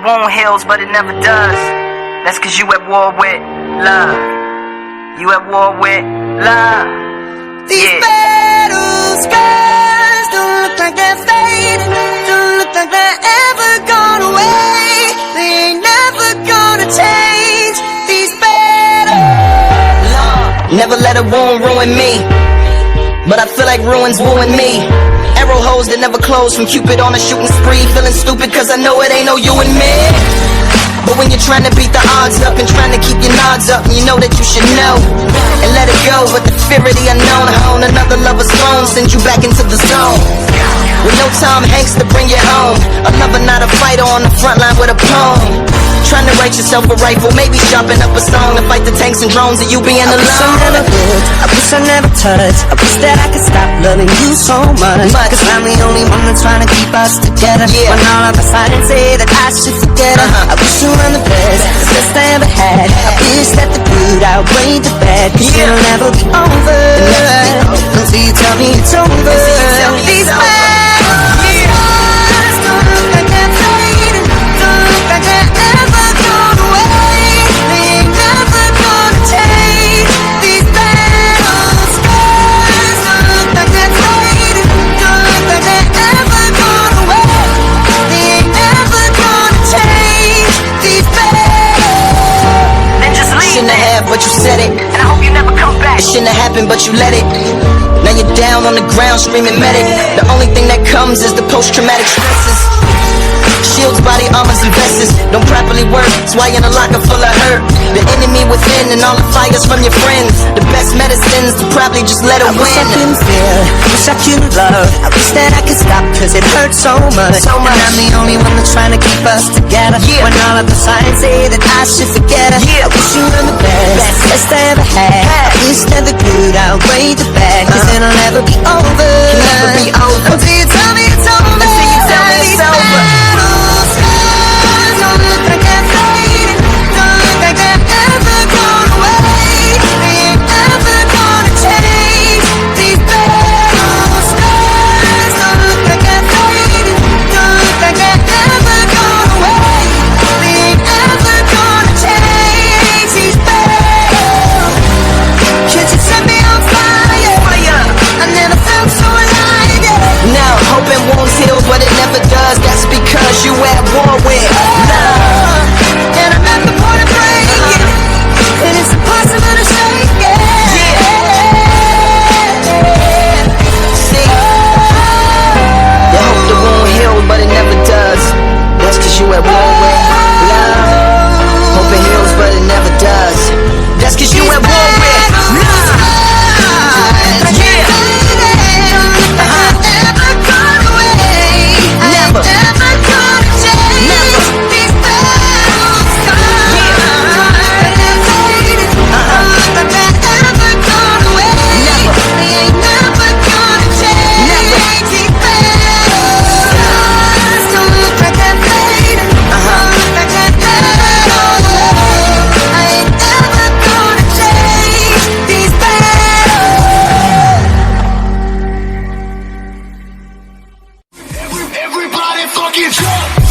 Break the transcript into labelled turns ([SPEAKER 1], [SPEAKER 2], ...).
[SPEAKER 1] won't heal, but it never does. That's cause you at war with love. You at war with love.
[SPEAKER 2] These battle scars don't look like they're fading, don't look like they're ever gone away. They ain't never gonna change. These battles.
[SPEAKER 3] Never let a wound ruin me, but I feel like ruins wooing me. Arrow holes that never close from Cupid on a shooting spree. Feeling stupid cause I know it ain't no you and me. But when you're trying to beat the odds up and trying to keep your nods up, you know that you should know and let it go. But the fear of the unknown, hone another lover's phone, send you back into the zone. With no Tom Hanks to bring you home, a lover not a fighter on the front line with a poem. Trying to write yourself a rifle, maybe sharpen up a song to fight the tanks and drones and you being alone.
[SPEAKER 2] I wish I never would, I wish I never touched. I wish that I could stop loving you so much. Cause I'm the only one that's trying to keep us together. When all of a sudden say that I should forget her. I wish you were the best I ever had. I wish that the good outweighed the bad. Cause it'll never be over until you tell me it's over. These battles don't look like they're fading, don't look like they're ever gone away. They ain't never gonna change. These battle scars don't look like they're fading, don't look like they're ever gone away. They ain't never gonna change. These battles.
[SPEAKER 1] Then just leave
[SPEAKER 3] Shouldn't have, but you said it.
[SPEAKER 1] and I hope you never come back.
[SPEAKER 3] It shouldn't have happened, but you let it. Now you're down on the ground screaming medic. The only thing that comes is the post-traumatic stresses. Shields, body armors, and vests don't properly work. That's why you're in a locker full of hurt. The enemy within and all the fires from your friends. The best medicines to probably just let it
[SPEAKER 2] I wish I
[SPEAKER 3] win.
[SPEAKER 2] couldn't feel, I wish I couldn't love. I wish that I could stop cause it hurts so much. And I'm the only one that's trying to keep us together. When all of the signs say that I should forget her. I wish you were the best I ever had. I wish that the good outweighed the bad. Cause it'll never be over, until you tell me it's over. These battles don't look like they're fading, don't look like they're ever gone away. They ain't ever gonna change. These battles don't look like they're fading, don't look like they're ever gone away. They ain't ever gonna change. These battles. Can't you set me on fire? I never felt so alive.
[SPEAKER 3] Now, hoping wounds heal, but it never does. That's because you at war with love.
[SPEAKER 2] And I'm at the point of breaking, and it's impossible to shake it.
[SPEAKER 3] See, you hope the wound heals, but it never does. That's cause you at war with love. Hope it heals, but it never does. That's cause you at war with love.
[SPEAKER 4] Everybody fucking jump!